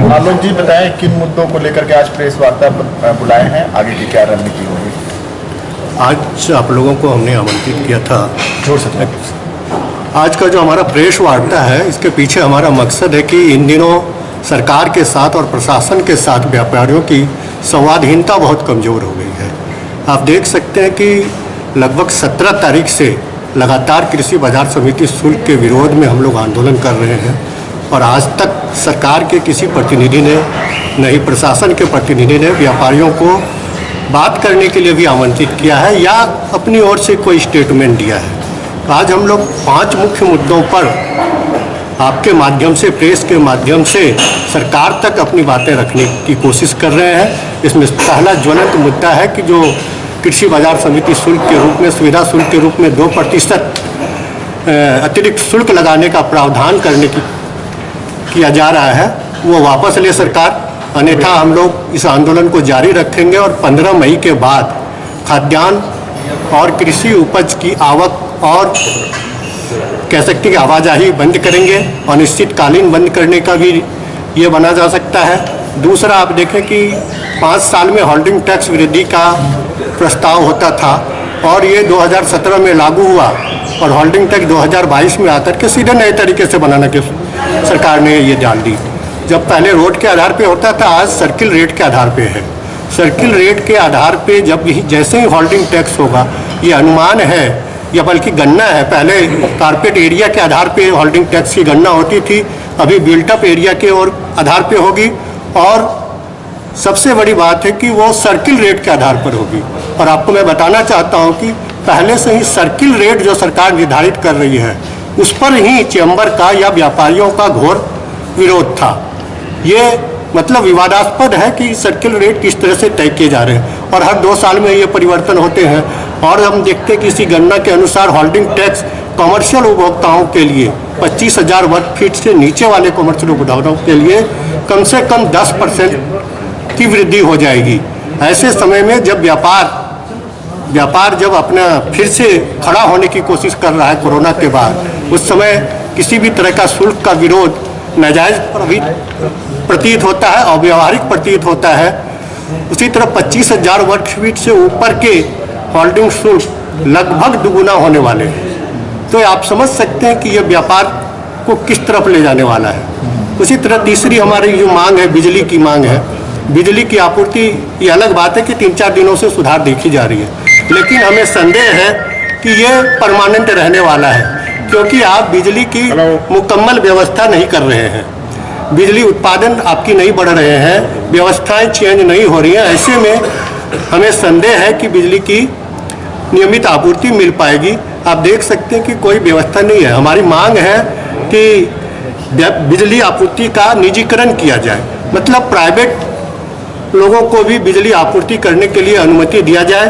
आलोक जी बताएं, किन मुद्दों को लेकर के आज प्रेस वार्ता बुलाए हैं, आगे की क्या रणनीति होगी? आज आप लोगों को हमने आमंत्रित किया था। जोर से आज का जो हमारा प्रेस वार्ता है, इसके पीछे हमारा मकसद है कि इन दिनों सरकार के साथ और प्रशासन के साथ व्यापारियों की संवादहीनता बहुत कमज़ोर हो गई है। आप देख सकते हैं कि लगभग 17 तारीख से लगातार कृषि बाजार समिति शुल्क के विरोध में हम लोग आंदोलन कर रहे हैं और आज तक सरकार के किसी प्रतिनिधि ने, नहीं प्रशासन के प्रतिनिधि ने व्यापारियों को बात करने के लिए भी आमंत्रित किया है या अपनी ओर से कोई स्टेटमेंट दिया है। तो आज हम लोग 5 मुख्य मुद्दों पर आपके माध्यम से, प्रेस के माध्यम से सरकार तक अपनी बातें रखने की कोशिश कर रहे हैं। इसमें पहला ज्वलंत मुद्दा है कि जो कृषि बाजार समिति शुल्क के रूप में, सुविधा शुल्क के रूप में 2% अतिरिक्त शुल्क लगाने का प्रावधान किया जा रहा है, वो वापस ले सरकार, अन्यथा हम लोग इस आंदोलन को जारी रखेंगे और 15 मई के बाद खाद्यान्न और कृषि उपज की आवक और कह सकते हैं कि आवाजाही बंद करेंगे, अनिश्चितकालीन बंद करने का भी ये बना जा सकता है। दूसरा, आप देखें कि 5 साल में होल्डिंग टैक्स वृद्धि का प्रस्ताव होता था और ये 2017 में लागू हुआ और होल्डिंग टैक्स 2022 में आकर के सीधे नए तरीके से बनाने की सरकार ने ये डाल दी। जब पहले रोड के आधार पे होता था, आज सर्किल रेट के आधार पे है। सर्किल रेट के आधार पे जैसे ही होल्डिंग टैक्स होगा, ये अनुमान है या बल्कि गणना है, पहले कारपेट एरिया के आधार पे होल्डिंग टैक्स की गणना होती थी, अभी बिल्टअप एरिया के और आधार पे होगी और सबसे बड़ी बात है कि वो सर्किल रेट के आधार पर होगी। और आपको मैं बताना चाहता हूँ कि पहले से ही सर्किल रेट जो सरकार निर्धारित कर रही है, उस पर ही चैम्बर का या व्यापारियों का घोर विरोध था। ये मतलब विवादास्पद है कि सर्किल रेट किस तरह से तय किए जा रहे हैं और हर 2 साल में ये परिवर्तन होते हैं। और हम देखते हैं कि इसी गणना के अनुसार होल्डिंग टैक्स कमर्शियल उपभोक्ताओं के लिए 25,000 वर्ग फीट से नीचे वाले कमर्शियल उपभोक्ताओं के लिए कम से कम 10% की वृद्धि हो जाएगी। ऐसे समय में जब व्यापार जब अपना फिर से खड़ा होने की कोशिश कर रहा है कोरोना के बाद, उस समय किसी भी तरह का शुल्क का विरोध नाजायज प्रतीत होता है, अव्यावहारिक प्रतीत होता है। उसी तरह 25,000 वर्ग फीट से ऊपर के होल्डिंग शुल्क लगभग दुगुना होने वाले हैं। तो आप समझ सकते हैं कि यह व्यापार को किस तरफ ले जाने वाला है। उसी तरह तीसरी हमारी जो मांग है, बिजली की मांग है। बिजली की आपूर्ति, ये अलग बात है कि 3-4 दिनों से सुधार देखी जा रही है, लेकिन हमें संदेह है कि ये परमानेंट रहने वाला है, क्योंकि आप बिजली की मुकम्मल व्यवस्था नहीं कर रहे हैं, बिजली उत्पादन आपकी नहीं बढ़ रहे हैं, व्यवस्थाएं चेंज नहीं हो रही हैं। ऐसे में हमें संदेह है कि बिजली की नियमित आपूर्ति मिल पाएगी। आप देख सकते हैं कि कोई व्यवस्था नहीं है। हमारी मांग है कि बिजली आपूर्ति का निजीकरण किया जाए, मतलब प्राइवेट लोगों को भी बिजली आपूर्ति करने के लिए अनुमति दिया जाए।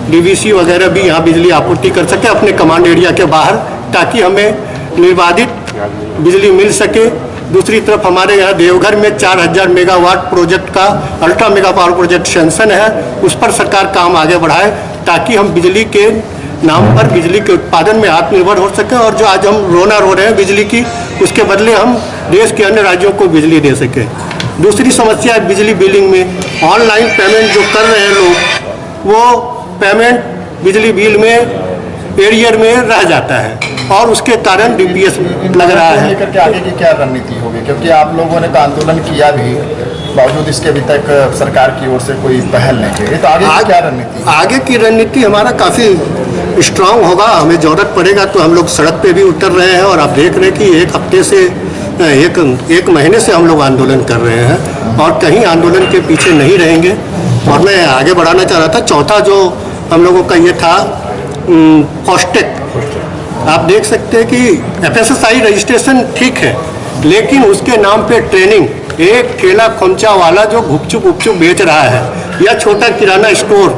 डीवीसी वगैरह भी यहाँ बिजली आपूर्ति कर सके अपने कमांड एरिया के बाहर, ताकि हमें निर्बाधित बिजली मिल सके। दूसरी तरफ हमारे यहाँ देवघर में 4000 मेगावाट प्रोजेक्ट का ultra mega power project sanction है, उस पर सरकार काम आगे बढ़ाए ताकि हम बिजली के नाम पर बिजली के उत्पादन में आत्मनिर्भर हो सकें और जो आज हम रोना रो रहे हैं बिजली की, उसके बदले हम देश के अन्य राज्यों को बिजली दे सकें। दूसरी समस्या है बिजली बिलिंग में। ऑनलाइन पेमेंट जो कर रहे हैं लोग, वो पेमेंट बिजली बिल में एरियर में रह जाता है और उसके कारण डीपीएस लग रहा है। लेकर के आगे की क्या रणनीति होगी, क्योंकि आप लोगों ने तो आंदोलन किया भी, बावजूद इसके अभी तक सरकार की ओर से कोई पहल नहीं की, तो आगे की क्या रणनीति? आगे की रणनीति हमारा काफ़ी स्ट्रांग होगा। हमें ज़रूरत पड़ेगा तो हम लोग सड़क पे भी उतर रहे हैं और आप देख रहे हैं कि एक हफ्ते से एक महीने से हम लोग आंदोलन कर रहे हैं और कहीं आंदोलन के पीछे नहीं रहेंगे। और मैं आगे बढ़ाना चाह रहा था, चौथा जो हम लोगों का ये था फास्टैग। आप देख सकते हैं कि एफएसएसआई रजिस्ट्रेशन ठीक है, लेकिन उसके नाम पे ट्रेनिंग, एक ठेला खोमचा वाला जो गुपचुप बेच रहा है या छोटा किराना स्टोर,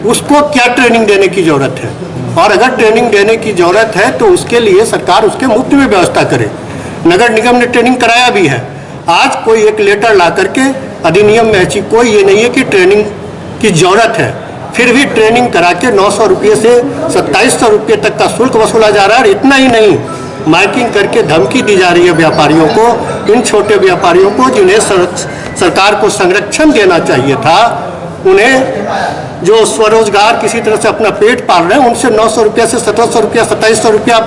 उसको क्या ट्रेनिंग देने की ज़रूरत है? और अगर ट्रेनिंग देने की ज़रूरत है तो उसके लिए सरकार उसके मुफ्त में व्यवस्था करे। नगर निगम ने ट्रेनिंग कराया भी है। आज कोई एक लेटर ला करके अधिनियम में ऐसी कोई ये नहीं है कि ट्रेनिंग की ज़रूरत है, फिर भी ट्रेनिंग करा के 900 रुपये से 2700 रुपये तक का शुल्क वसूला जा रहा है। और इतना ही नहीं, माइकिंग करके धमकी दी जा रही है व्यापारियों को, इन छोटे व्यापारियों को जिन्हें सरकार को संरक्षण देना चाहिए था, उन्हें जो स्वरोजगार किसी तरह से अपना पेट पाल रहे हैं, उनसे 900 रुपया से 1700 रुपया 2700 रुपया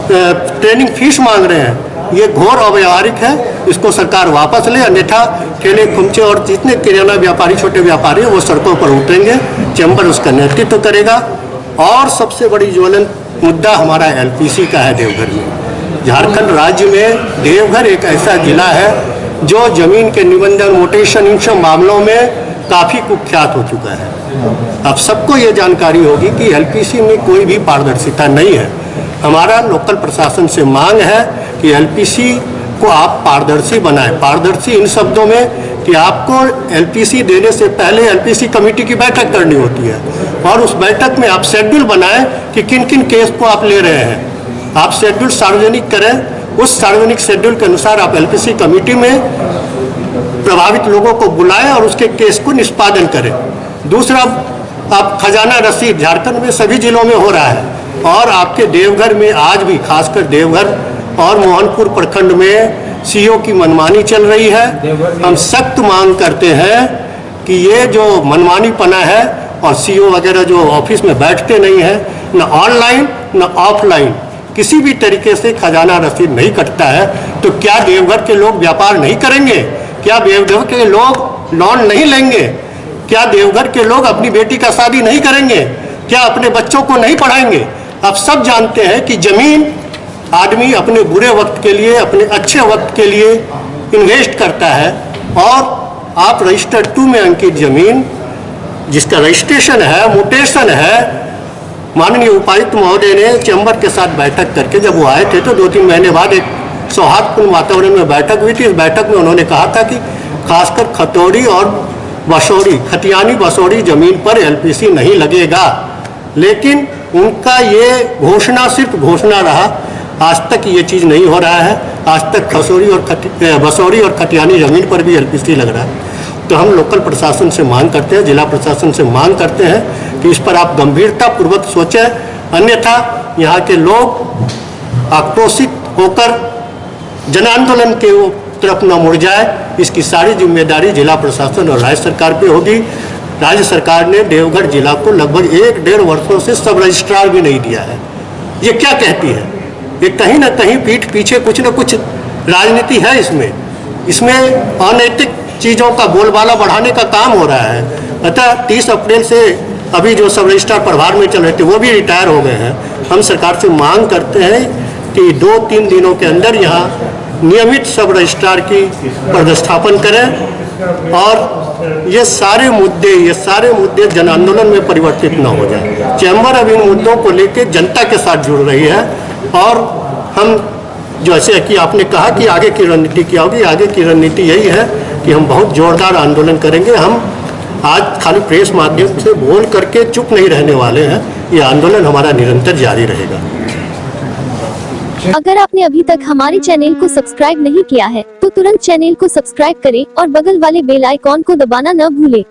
ट्रेनिंग फीस मांग रहे हैं। ये घोर अव्यावहारिक है, इसको सरकार वापस ले, अन्यथा ठेले खुमचे और जितने किराना व्यापारी छोटे व्यापारी हैं वो सड़कों पर उतरेंगे। चैम्बर उसका नेतृत्व करेगा। और सबसे बड़ी ज्वलंत मुद्दा हमारा एलपीसी का है देवघर में। झारखंड राज्य में देवघर एक ऐसा जिला है जो जमीन के निबंधन, मोटेशन, इन सब मामलों में काफ़ी कुख्यात हो चुका है। अब सबको ये जानकारी होगी कि एलपीसी में कोई भी पारदर्शिता नहीं है। हमारा लोकल प्रशासन से मांग है कि एलपीसी को आप पारदर्शी बनाएं। पारदर्शी इन शब्दों में कि आपको एलपीसी देने से पहले एलपीसी कमेटी की बैठक करनी होती है और उस बैठक में आप शेड्यूल बनाएं कि किन किन केस को आप ले रहे हैं। आप शेड्यूल सार्वजनिक करें, उस सार्वजनिक शेड्यूल के अनुसार आप एलपीसी कमेटी में प्रभावित लोगों को बुलाएं और उसके केस को निष्पादन करें। दूसरा, आप खजाना रसीद झारखंड में सभी जिलों में हो रहा है और आपके देवघर में आज भी, खासकर देवघर और मोहनपुर प्रखंड में सीओ की मनमानी चल रही है। हम सख्त मांग करते हैं कि ये जो मनमानीपना है और सीओ वगैरह जो ऑफिस में बैठते नहीं हैं, न ऑनलाइन न ऑफलाइन किसी भी तरीके से खजाना रसीद नहीं कटता है, तो क्या देवघर के लोग व्यापार नहीं करेंगे? क्या देवघर के लोग लोन नहीं लेंगे? क्या देवघर के लोग अपनी बेटी का शादी नहीं करेंगे? क्या अपने बच्चों को नहीं पढ़ाएंगे? आप सब जानते हैं कि जमीन आदमी अपने बुरे वक्त के लिए, अपने अच्छे वक्त के लिए इन्वेस्ट करता है। और आप रजिस्टर 2 में अंकित जमीन जिसका रजिस्ट्रेशन है, मोटेशन है, माननीय उपायुक्त महोदय ने चैम्बर के साथ बैठक करके जब वो आए थे तो 2-3 महीने बाद एक सौहार्दपूर्ण वातावरण में बैठक हुई थी। इस बैठक में उन्होंने कहा था कि खासकर खतौड़ी और बसौड़ी, खतियानी बसौड़ी जमीन पर एलपीसी नहीं लगेगा। लेकिन उनका ये घोषणा सिर्फ घोषणा रहा, आज तक ये चीज़ नहीं हो रहा है। आज तक खसौड़ी और बसौड़ी और खतियानी ज़मीन पर भी एलपीसी लग रहा है। तो हम लोकल प्रशासन से मांग करते हैं, जिला प्रशासन से मांग करते हैं कि इस पर आप गंभीरतापूर्वक सोचें, अन्यथा यहाँ के लोग आक्रोशित होकर जन आंदोलन के तरफ न मुड़ जाए। इसकी सारी जिम्मेदारी जिला प्रशासन और राज्य सरकार पे होगी। राज्य सरकार ने देवघर जिला को लगभग 1-1.5 वर्षों से सब रजिस्ट्रार भी नहीं दिया है। ये क्या कहती है? ये कहीं ना कहीं पीठ पीछे कुछ न कुछ राजनीति है इसमें अनैतिक चीज़ों का बोलबाला बढ़ाने का काम हो रहा है। अतः 30 अप्रैल से अभी जो सब रजिस्ट्रार प्रभार में चल रहे थे वो भी रिटायर हो गए हैं। हम सरकार से मांग करते हैं कि 2-3 दिनों के अंदर यहाँ नियमित सब रजिस्ट्रार की पदस्थापन करें और ये सारे मुद्दे जन आंदोलन में परिवर्तित न हो जाए। चैम्बर अब इन मुद्दों को लेकर जनता के साथ जुड़ रही है और हम जैसे कि आपने कहा कि आगे की रणनीति क्या होगी, आगे की रणनीति यही है कि हम बहुत जोरदार आंदोलन करेंगे। हम आज खाली प्रेस माध्यम से बोल करके चुप नहीं रहने वाले हैं। ये आंदोलन हमारा निरंतर जारी रहेगा। अगर आपने अभी तक हमारे चैनल को सब्सक्राइब नहीं किया है तो तुरंत चैनल को सब्सक्राइब करें और बगल वाले बेल आइकॉन को दबाना न भूलें।